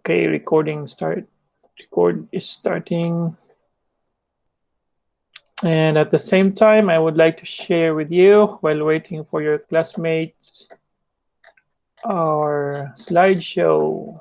Okay, recording start. Record is starting. And at the same time, I would like to share with you, while waiting for your classmates, our slideshow.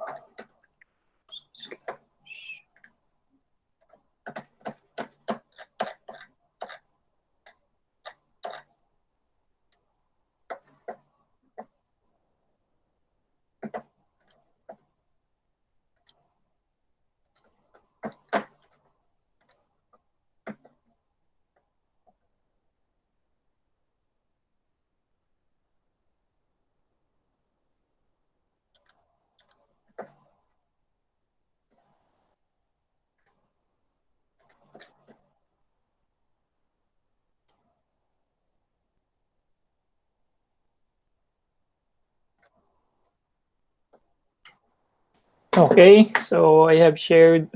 Okay, so I have shared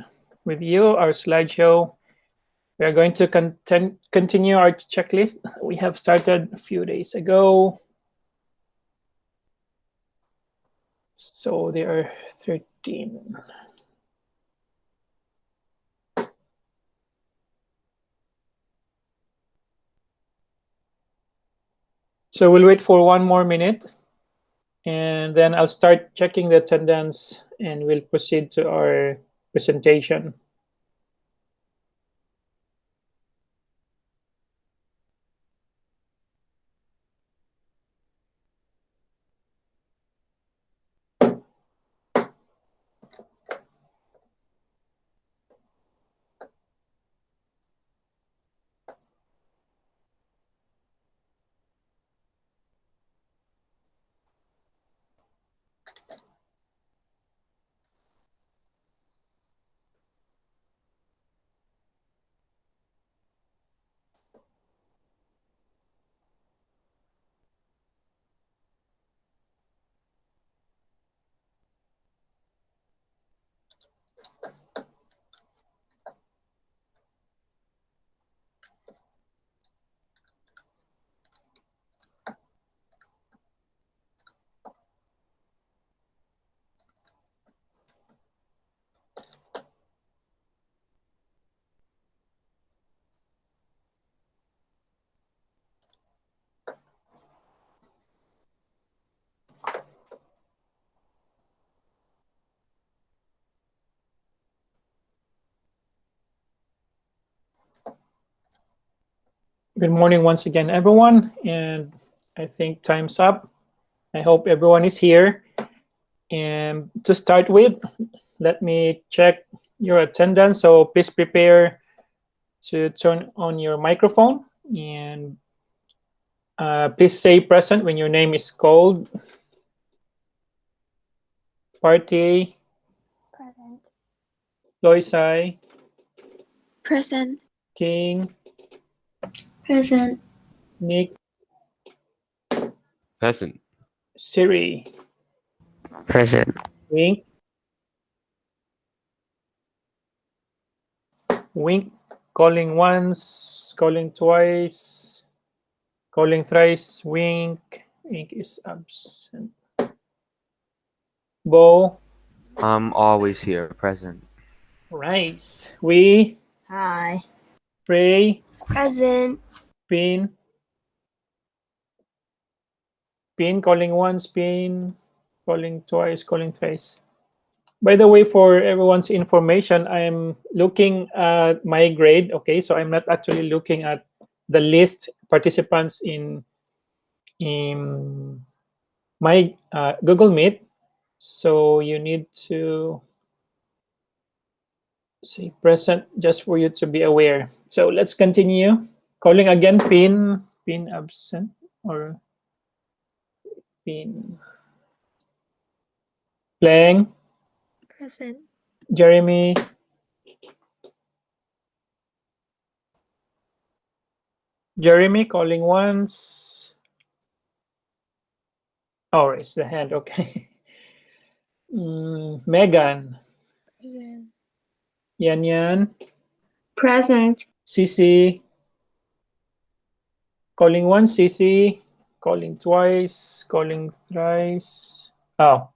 with you our slideshow. We are going to continue our checklist we have started a few days ago. So there are 13. So we'll wait for 1 more minute, and then I'll start checking the attendance and we'll proceed to our presentation. Good morning once again, everyone. And I think time's up. I hope everyone is here. And to start with, let me check your attendance. So please prepare to turn on your microphone, and please say present when your name is called. Party. Present. Loisai. Present. King. Present. Nick. Present. Siri. Present. Wink. Wink. Calling once, calling twice, calling thrice. Wink. Wink is absent. Bo. I'm always here, present. Rice. We. Hi. Pray. Present. Pin. Pin. Calling once. Pin. Calling twice. Calling thrice. By the way, for everyone's information, I'm looking at my grade. Okay, so I'm not actually looking at the list participants in my Google Meet. So you need to say present just for you to be aware. So let's continue. Calling again, Pin absent, or Pin. Playing. Present. Jeremy. Jeremy calling once. Oh, raise the hand. Okay. Megan. Present. Yan. Present. Sisi. Calling once, Sisi. Calling twice. Calling thrice. Oh.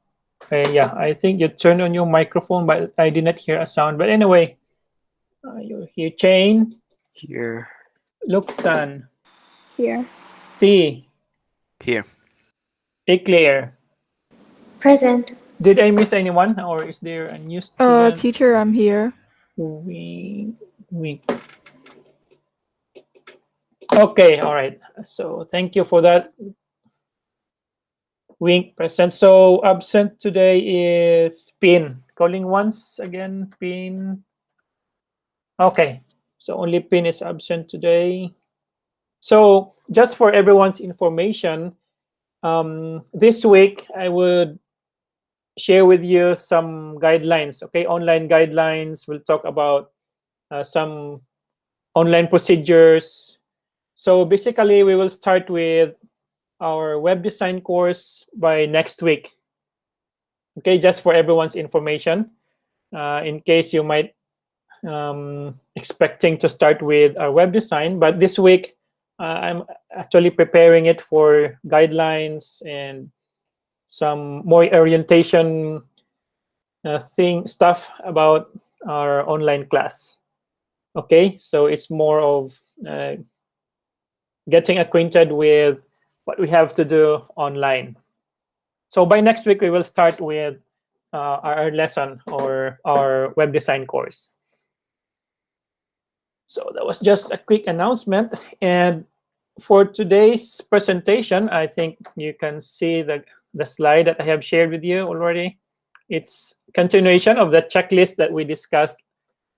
Yeah, I think you turned on your microphone, but I did not hear a sound. But anyway, you hear Chain, Here. Luktan, Here. T, Here. Eclair. Present. Did I miss anyone, or is there a new student? Teacher, I'm here. We. Okay, all right. So thank you for that. Wink present. So absent today is Pin. Calling once again, Pin. Okay, so only Pin is absent today. So just for everyone's information, this week I would share with you some guidelines. Okay, online guidelines. We'll talk about some online procedures. So basically, we will start with our web design course by next week. Okay, just for everyone's information, in case you might expecting to start with our web design, but this week I'm actually preparing it for guidelines and some more orientation stuff about our online class. Okay, so it's more of getting acquainted with what we have to do online. So by next week, we will start with our lesson or our web design course. So that was just a quick announcement. And for today's presentation, I think you can see the slide that I have shared with you already. It's continuation of the checklist that we discussed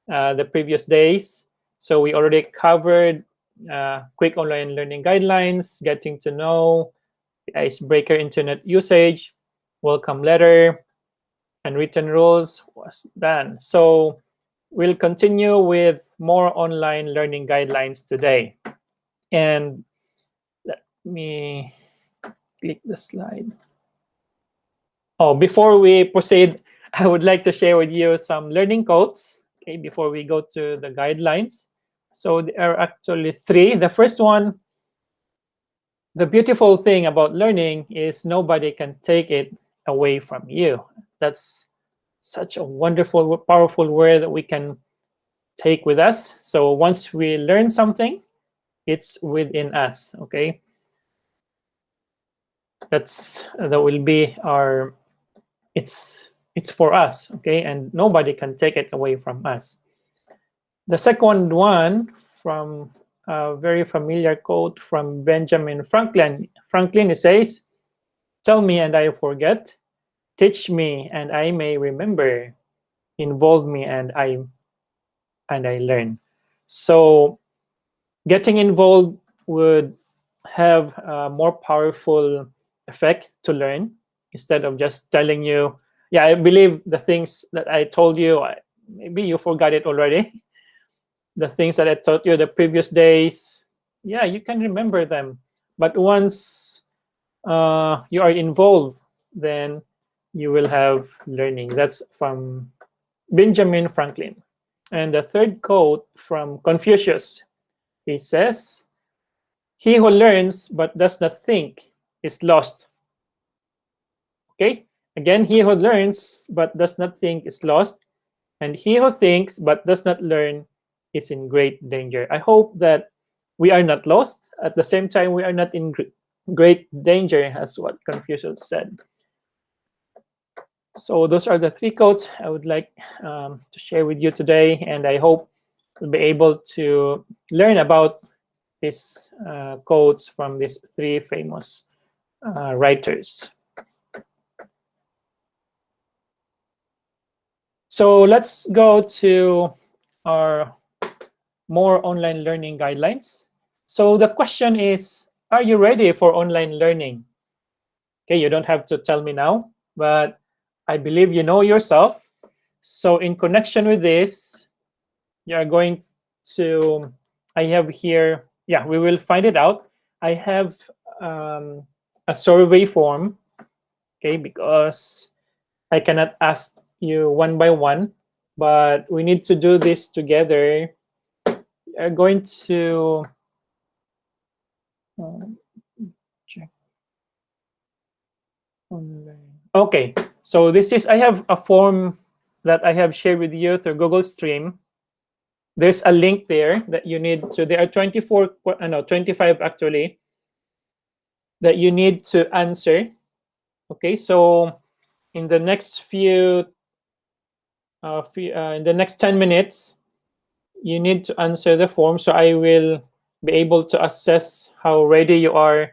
the previous days. So we already covered quick online learning guidelines, getting to know, the icebreaker internet usage, welcome letter, and written rules was done. So we'll continue with more online learning guidelines today. And let me click the slide. Oh, before we proceed, I would like to share with you some learning quotes, okay, before we go to the guidelines. So there are actually three. The first one, the beautiful thing about learning is nobody can take it away from you. That's such a wonderful, powerful word that we can take with us. So once we learn something, it's within us, okay? That will be our, it's for us, okay? And nobody can take it away from us. The second one, from a very familiar quote from Benjamin Franklin. Franklin, it says, "Tell me and I forget, teach me and I may remember, involve me and I learn." So getting involved would have a more powerful effect to learn, instead of just telling you, yeah, I believe the things that I told you, maybe you forgot it already. The things that I taught you the previous days, yeah, you can remember them. But once you are involved, then you will have learning. That's from Benjamin Franklin. And the third quote from Confucius, he says, "He who learns but does not think is lost." Okay? Again, he who learns but does not think is lost. And he who thinks but does not learn is in great danger. I hope that we are not lost. At the same time, we are not in great danger, as what Confucius said. So those are the three quotes I would like to share with you today. And I hope you'll be able to learn about these quotes from these three famous writers. So let's go to our more online learning guidelines. So the question is, are you ready for online learning? Okay, you don't have to tell me now, but I believe you know yourself. So in connection with this, you are going to, I have here, yeah, we will find it out. I have a survey form, okay, because I cannot ask you one by one, but we need to do this together. We are going to check online. Okay, So I have a form that I have shared with you through Google Stream. There's a link there that you need to, there are 25 actually, that you need to answer. Okay, so in the next in the next 10 minutes, you need to answer the form, so I will be able to assess how ready you are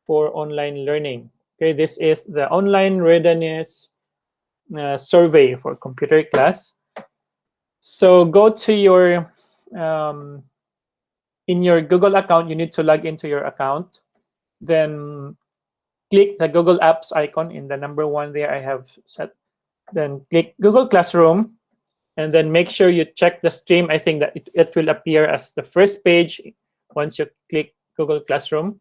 for online learning. Okay, this is the online readiness survey for computer class. So go to your in your Google account, you need to log into your account. Then click the Google Apps icon in the number 1 there I have set. Then click Google Classroom, and then make sure you check the stream. I think that it will appear as the first page once you click Google Classroom.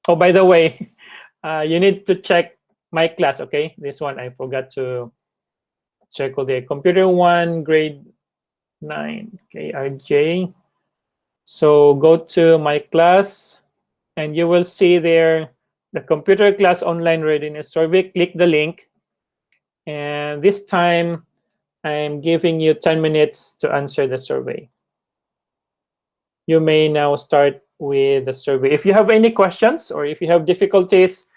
Oh, by the way, you need to check my class, okay? This one I forgot to circle there. Computer 1, grade 9, KRJ. So go to my class, and you will see there the computer class online readiness survey. Click the link, and this time I'm giving you 10 minutes to answer the survey. You may now start with the survey. If you have any questions or if you have difficulties,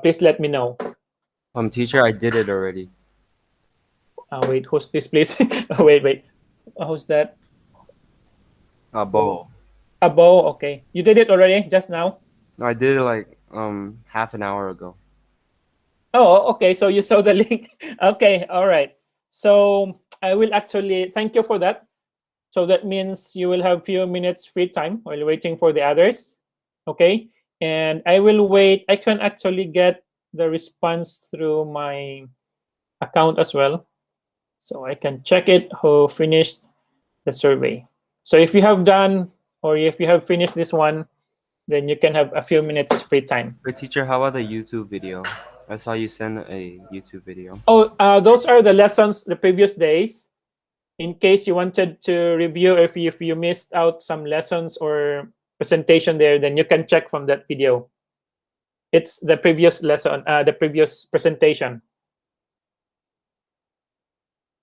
please let me know. Teacher, I did it already. Wait, who's this, please? Wait. Who's that? Bo. Abo, okay. You did it already, just now? No, I did it like half an hour ago. Oh, okay. So you saw the link. Okay, all right. So I will actually thank you for that. So that means you will have few minutes free time while waiting for the others. Okay. And I will wait. I can actually get the response through my account as well. So I can check it who finished the survey. So if you have done or if you have finished this one, then you can have a few minutes free time. But teacher, how about the YouTube video? I saw you send a YouTube video. Oh, those are the lessons the previous days. In case you wanted to review, if you missed out some lessons or presentation there, then you can check from that video. It's the previous lesson, the previous presentation.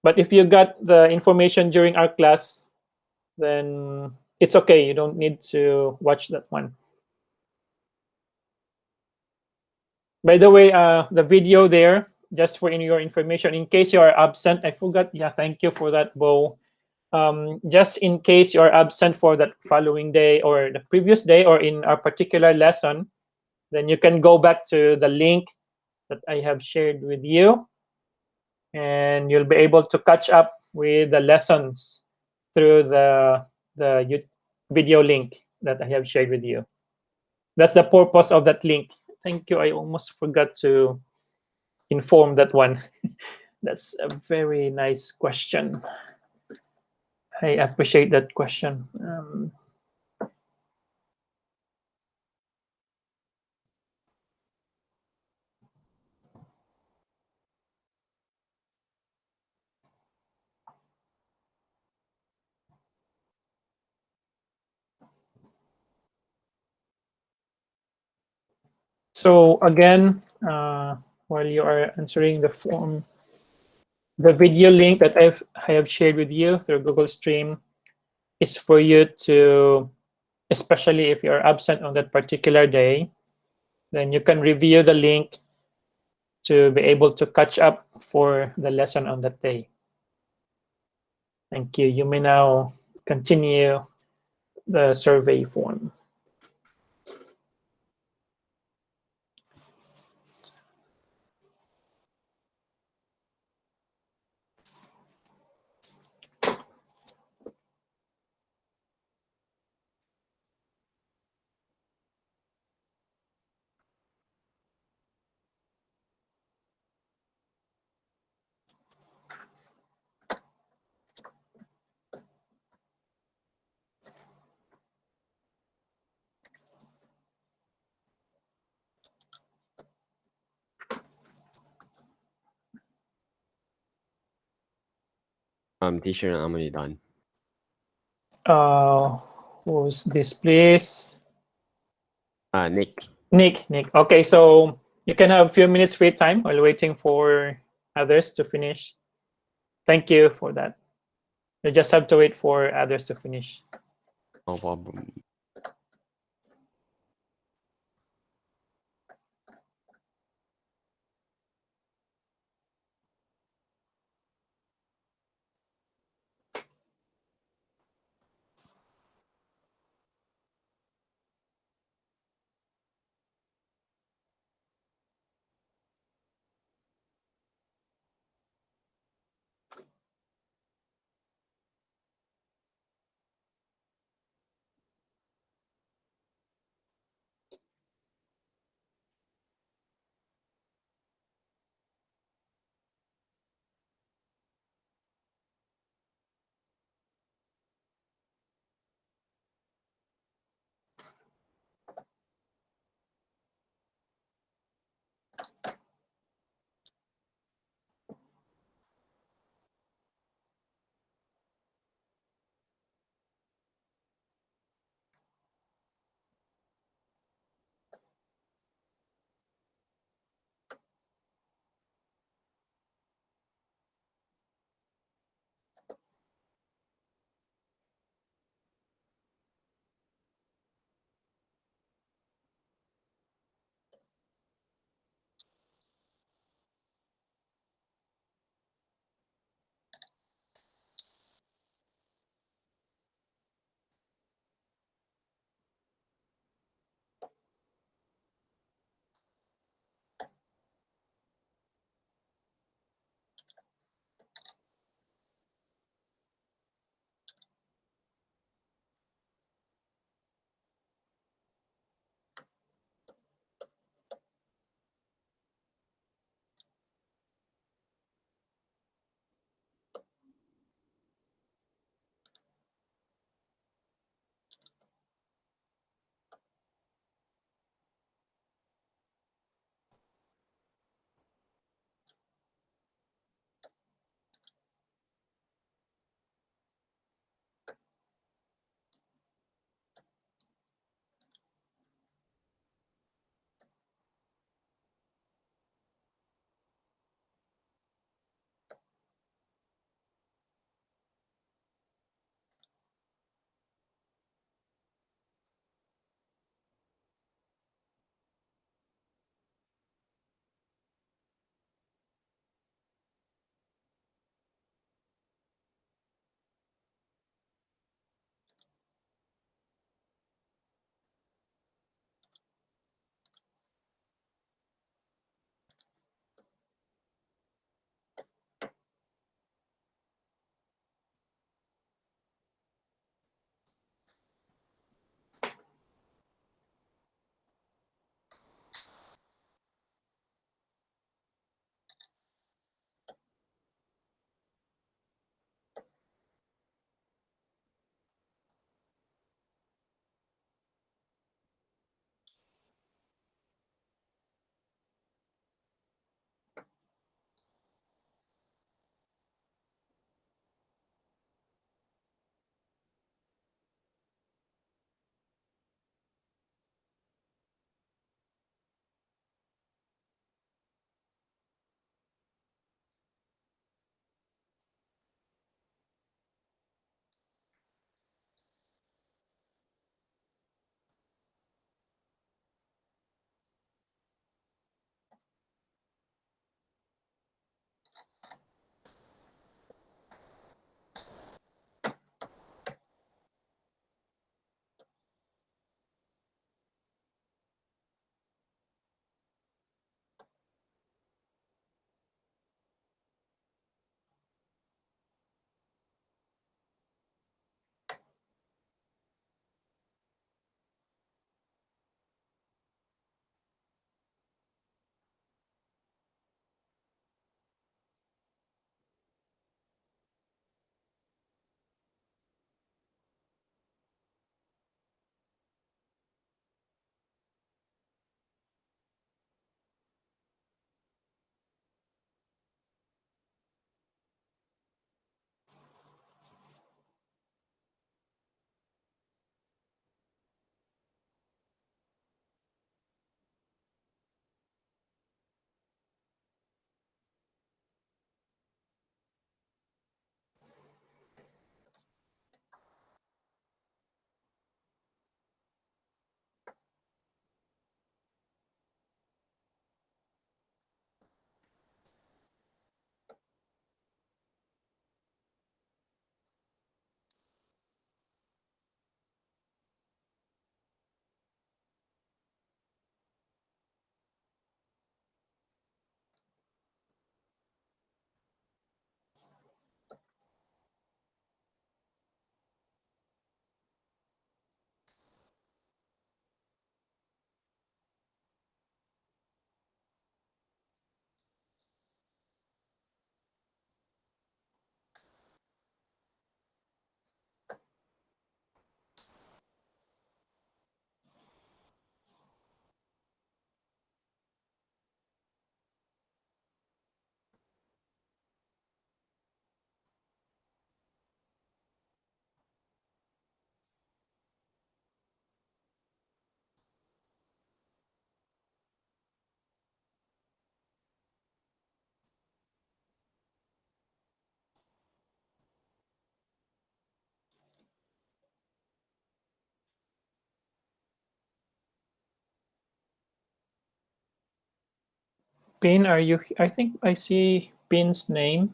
But if you got the information during our class, then it's okay. You don't need to watch that one. By the way, the video there, just for your information, in case you are absent, I forgot. Yeah, thank you for that, Bo. Just in case you are absent for that following day or the previous day or in a particular lesson, then you can go back to the link that I have shared with you, and you'll be able to catch up with the lessons through the video link that I have shared with you. That's the purpose of that link. Thank you. I almost forgot to inform that one. That's a very nice question. I appreciate that question. So again, while you are answering the form, the video link that I have shared with you through Google Stream is for you to, especially if you're absent on that particular day, then you can review the link to be able to catch up for the lesson on that day. Thank you. You may now continue the survey form. Teacher, I'm already done. Who's this, please? Nick. Nick. Okay, so You can have a few minutes free time while waiting for others to finish. Thank you for that. You just have to wait for others to finish. No problem. Pin, are you? I think I see Pin's name.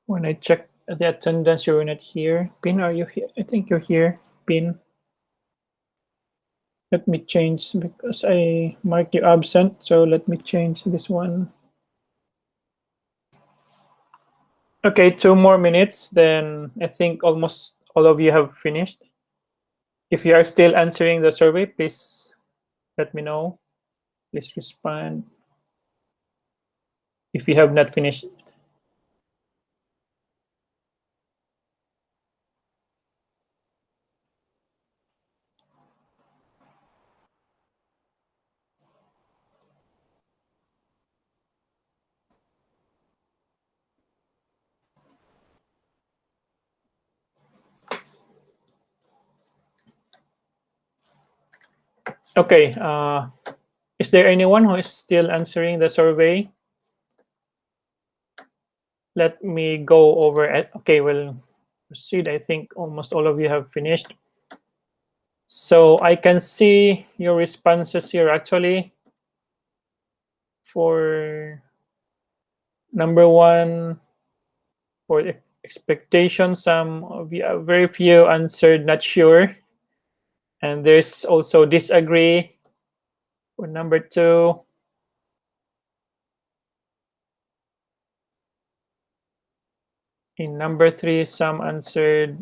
When I check the attendance, you're not here. Pin, are you here? I think you're here. Pin. Let me change because I marked you absent. So let me change this one. Okay, 2 more minutes. Then I think almost all of you have finished. If you are still answering the survey, please let me know. Please respond if you have not finished. Okay. Is there anyone who is still answering the survey? Let me go over it. Okay, we'll proceed. I think almost all of you have finished. So I can see your responses here actually. For number 1, for the expectation, some of you, very few answered not sure. And there's also disagree for number 2. In number 3, some answered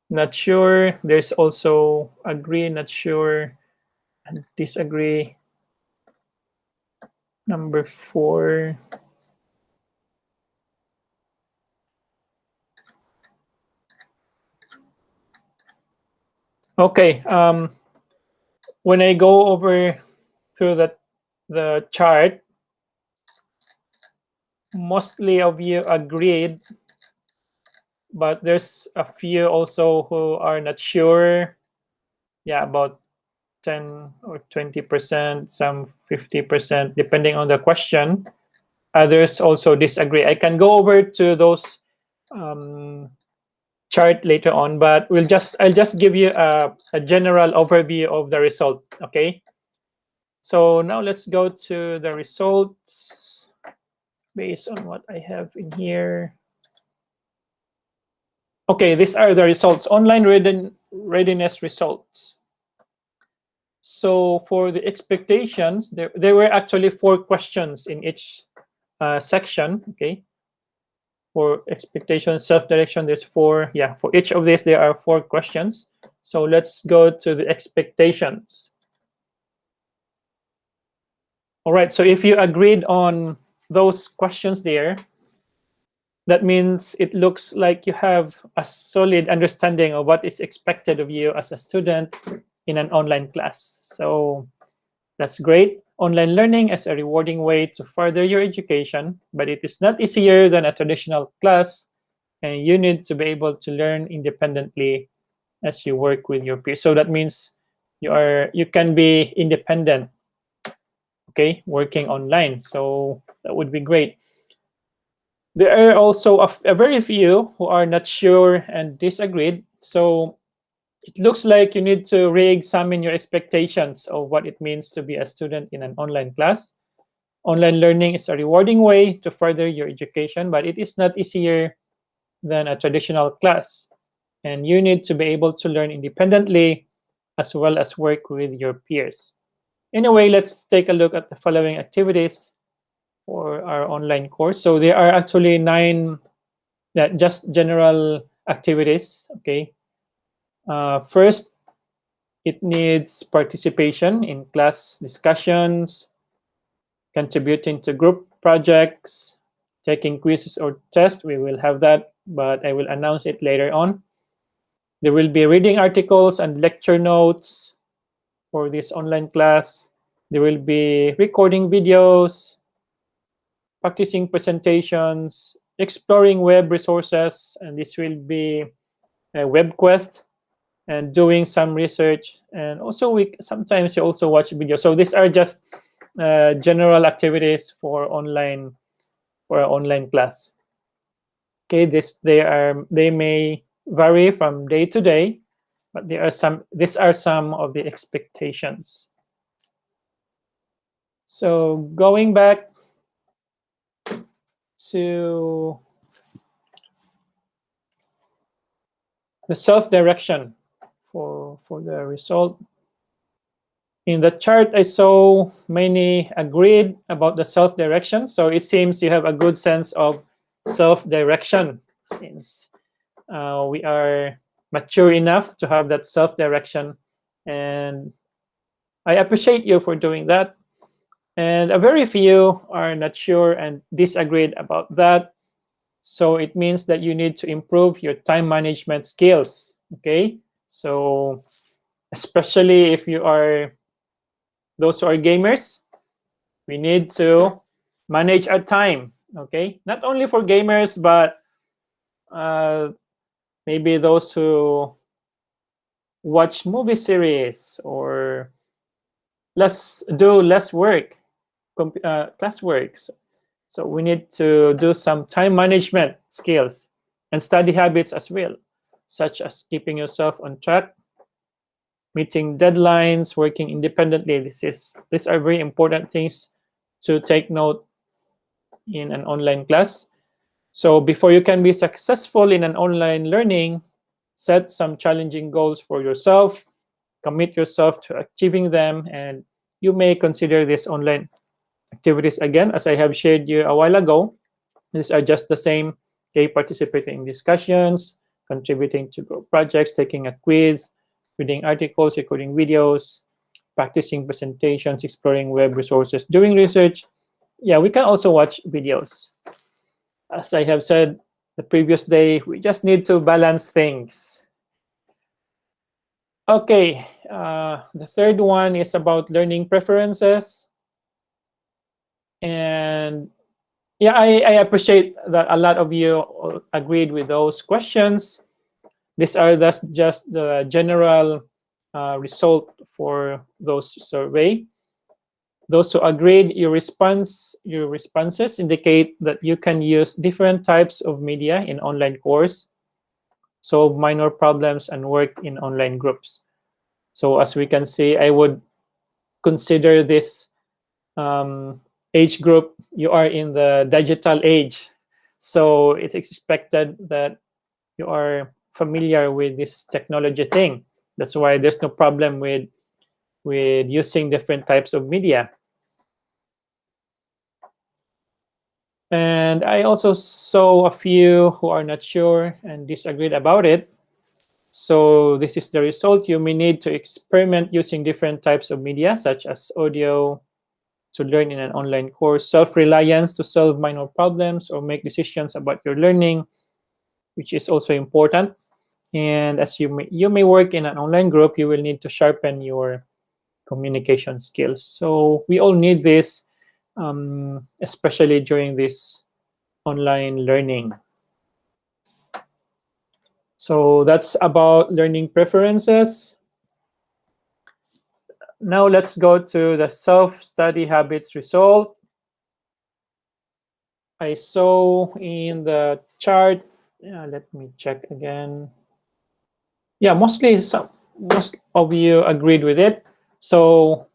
not sure. There's also agree, not sure, and disagree. Number 4. Okay. When I go over through the chart, mostly of you agreed, but there's a few also who are not sure. Yeah, about 10 or 20%, some 50%, depending on the question. Others also disagree. I can go over to those chart later on, but I'll just give you a general overview of the result. Okay. So now let's go to the results based on what I have in here. Okay, these are the results, online readiness results. So for the expectations, there were actually 4 questions in each section. Okay. For expectation, self-direction, there's 4. Yeah, for each of these, there are 4 questions. So let's go to the expectations. All right, so if you agreed on those questions there, that means it looks like you have a solid understanding of what is expected of you as a student in an online class. So that's great. Online learning is a rewarding way to further your education, but it is not easier than a traditional class, and you need to be able to learn independently as you work with your peers. So that means you can be independent, okay, working online. So that would be great. There are also a very few who are not sure and disagreed. So it looks like you need to re-examine your expectations of what it means to be a student in an online class. Online learning is a rewarding way to further your education, but it is not easier than a traditional class. And you need to be able to learn independently as well as work with your peers. Anyway, let's take a look at the following activities for our online course. So there are actually 9 just general activities. Okay. First, it needs participation in class discussions, contributing to group projects, taking quizzes or tests. We will have that, but I will announce it later on. There will be reading articles and lecture notes for this online class. There will be recording videos, practicing presentations, exploring web resources, and this will be a web quest, and doing some research. And also sometimes you also watch videos. So these are just general activities for online class. Okay, they may vary from day to day, but these are some of the expectations. So going back to the self-direction for the result. In the chart, I saw many agreed about the self-direction. So it seems you have a good sense of self-direction since we are mature enough to have that self-direction. And I appreciate you for doing that. And a very few are not sure and disagreed about that. So it means that you need to improve your time management skills. Okay. So especially if you are those who are gamers, we need to manage our time. Okay. Not only for gamers, but maybe those who watch movie series or do less work, class works. So we need to do some time management skills and study habits as well, such as keeping yourself on track, meeting deadlines, working independently. These are very important things to take note in an online class. So before you can be successful in an online learning, set some challenging goals for yourself, commit yourself to achieving them, and you may consider these online activities again. As I have shared you a while ago, these are just the same. Okay, participating in discussions, contributing to group projects, taking a quiz, reading articles, recording videos, practicing presentations, exploring web resources, doing research. Yeah, we can also watch videos. As I have said the previous day, we just need to balance things. Okay, the third one is about learning preferences. And yeah, I appreciate that a lot of you agreed with those questions. These are just the general result for those survey. Those who agreed, your responses indicate that you can use different types of media in online course, solve minor problems, and work in online groups. So as we can see, I would consider this age group, you are in the digital age. So it's expected that you are familiar with this technology thing. That's why there's no problem with using different types of media. And I also saw a few who are not sure and disagreed about it. So this is the result. You may need to experiment using different types of media, such as audio, to learn in an online course, self-reliance to solve minor problems or make decisions about your learning, which is also important. And as you may work in an online group, you will need to sharpen your communication skills. So we all need this, especially during this online learning. So that's about learning preferences. Now let's go to the self-study habits result. I saw in the chart, let me check again. Yeah, most of you agreed with it. So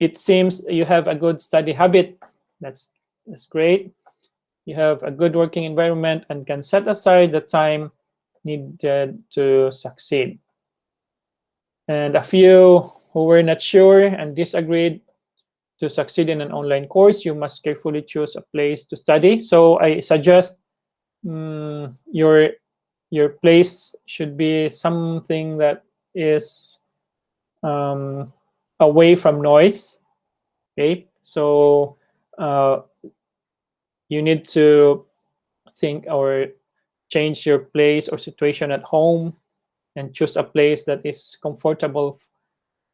it seems you have a good study habit. That's great. You have a good working environment and can set aside the time needed to succeed. And a few who were not sure and disagreed, to succeed in an online course, you must carefully choose a place to study. So I suggest your place should be something that is away from noise. Okay, so you need to think or change your place or situation at home and choose a place that is comfortable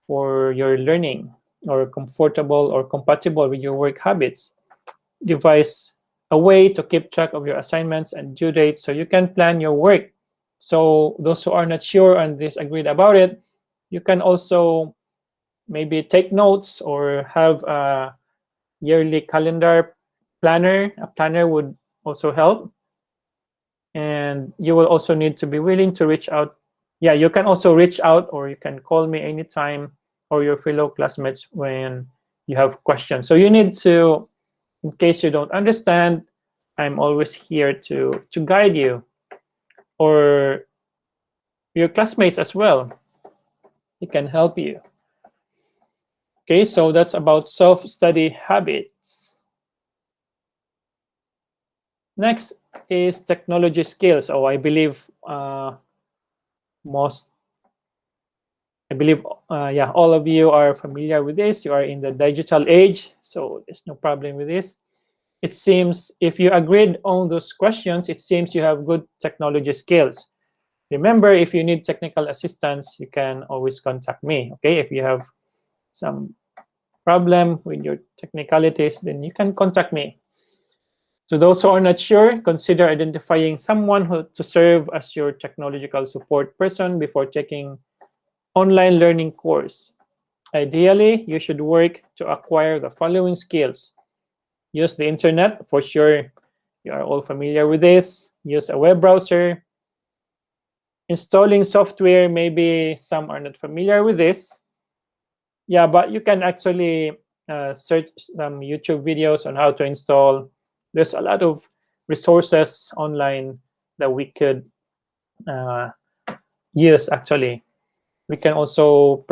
for your learning or comfortable or compatible with your work habits. Devise a way to keep track of your assignments and due dates so you can plan your work. So those who are not sure and disagreed about it, you can also maybe take notes or have a yearly calendar planner. A planner would also help. And you will also need to be willing to reach out. Yeah, you can also reach out or you can call me anytime or your fellow classmates when you have questions. So you need to, in case you don't understand, I'm always here to guide you, or your classmates as well. It can help you. Okay, so that's about self-study habits. Next is technology skills. Oh, I believe yeah, all of you are familiar with this. You are in the digital age, so there's no problem with this. It seems if you agreed on those questions, it seems you have good technology skills. Remember, if you need technical assistance, you can always contact me. Okay, if you have some problem with your technicalities, then you can contact me. To those who are not sure, consider identifying someone to serve as your technological support person before taking online learning course. Ideally, you should work to acquire the following skills. Use the internet, for sure. You are all familiar with this. Use a web browser. Installing software, maybe some are not familiar with this. Yeah, but you can actually search some YouTube videos on how to install. There's a lot of resources online that we could use, actually. We can also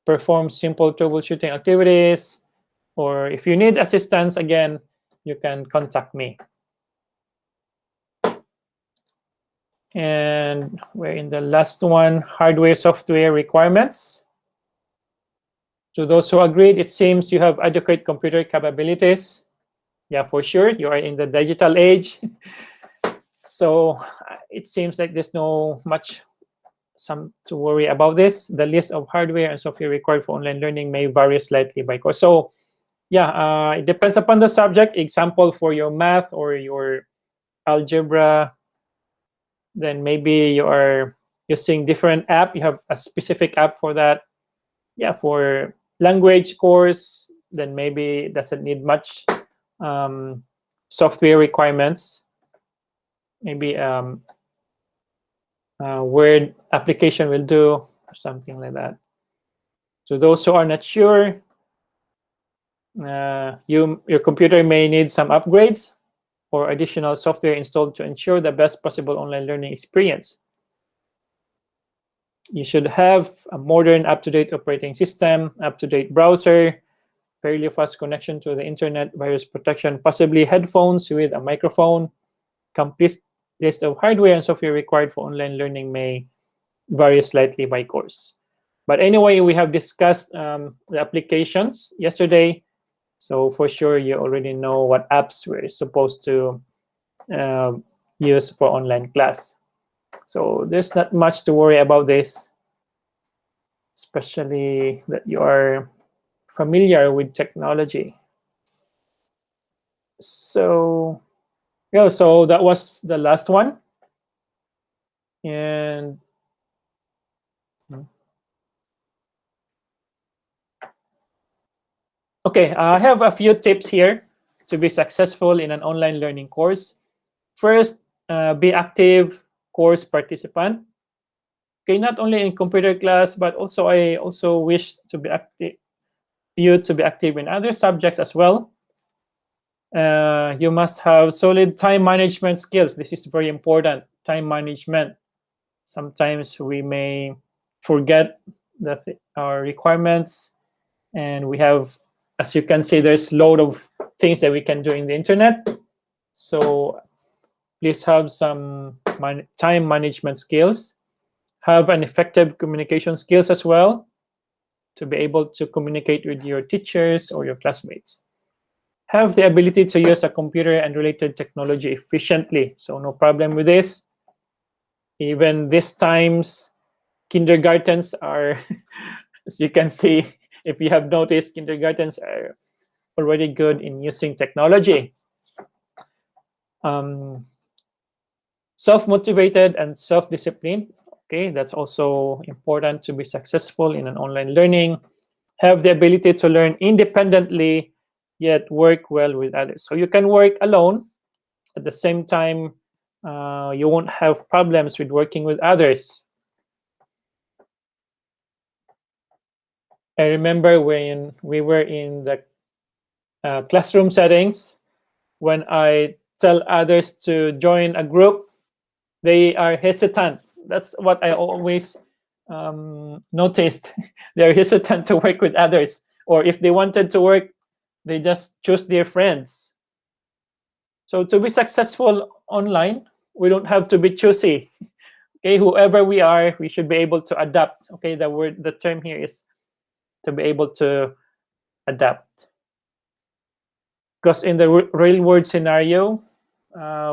perform simple troubleshooting activities, or if you need assistance, again, you can contact me. And we're in the last one, hardware, software requirements. To those who agreed, it seems you have adequate computer capabilities. Yeah, for sure, you are in the digital age. So it seems like there's no much to worry about this. The list of hardware and software required for online learning may vary slightly by course. So yeah, it depends upon the subject. Example, for your math or your algebra, then maybe you are using different app. You have a specific app for that. Yeah, for language course, then maybe it doesn't need much software requirements. Maybe Word application will do, or something like that. So those who are not sure, your computer may need some upgrades or additional software installed to ensure the best possible online learning experience. You should have a modern, up-to-date operating system, up-to-date browser, fairly fast connection to the internet, virus protection, possibly headphones with a microphone. Complete list of hardware and software required for online learning may vary slightly by course. But anyway, we have discussed the applications yesterday. So for sure, you already know what apps we're supposed to use for online class. So there's not much to worry about this, especially that you are familiar with technology. So yeah, so that was the last one. And okay, I have a few tips here to be successful in an online learning course. First, be active course participant. Okay, not only in computer class, but also I also wish to be active, you to be active in other subjects as well. You must have solid time management skills. This is very important, time management. Sometimes we may forget our requirements, and we have, as you can see, there's a load of things that we can do in the internet. So please have some time management skills. Have an effective communication skills as well, to be able to communicate with your teachers or your classmates. Have the ability to use a computer and related technology efficiently. So no problem with this. Even these times, kindergartens are, as you can see, if you have noticed, kindergartens are already good in using technology. Self-motivated and self-disciplined. Okay, that's also important to be successful in an online learning. Have the ability to learn independently, yet work well with others. So you can work alone. At the same time, you won't have problems with working with others. I remember when we were in the classroom settings, when I tell others to join a group, they are hesitant. That's what I always noticed. They're hesitant to work with others, or if they wanted to work, they just choose their friends. So to be successful online, we don't have to be choosy. Okay, whoever we are, we should be able to adapt. Okay, the term here is to be able to adapt. Because in the real world scenario,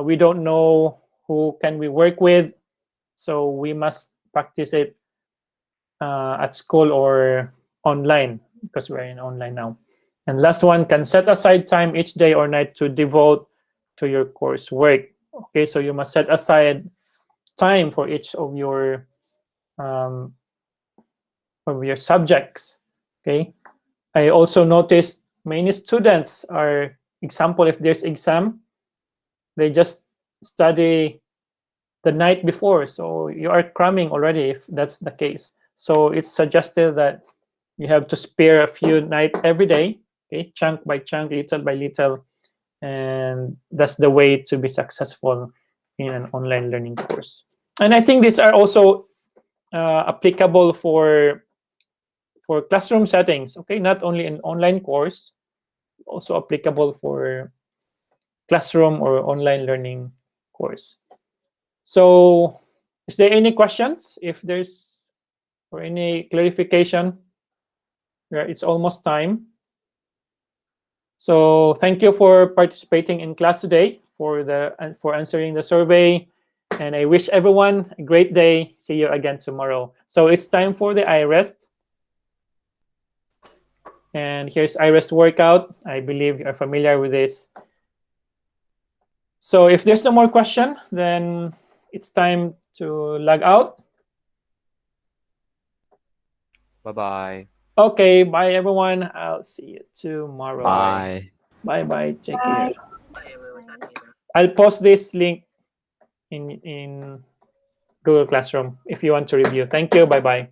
we don't know who can we work with, so we must practice it at school or online, because we're in online now. And last one, can set aside time each day or night to devote to your coursework. Okay, so you must set aside time for each of your subjects. Okay, I also noticed many students are, example, if there's exam, they just study the night before, so you are cramming already if that's the case. So it's suggested that you have to spare a few nights every day, okay, chunk by chunk, little by little, and that's the way to be successful in an online learning course. And I think these are also applicable for classroom settings, okay, not only an online course, also applicable for classroom or online learning course. So is there any questions? If there's, or any clarification, it's almost time. So thank you for participating in class today, for answering the survey, and I wish everyone a great day. See you again tomorrow. So it's time for the iRest. And here's iRest workout. I believe you're familiar with this. So if there's no more question, then it's time to log out. Bye-bye. Okay, bye everyone. I'll see you tomorrow. Bye. Bye. Take Bye. care. I'll post this link in Google Classroom if you want to review. Thank you. Bye.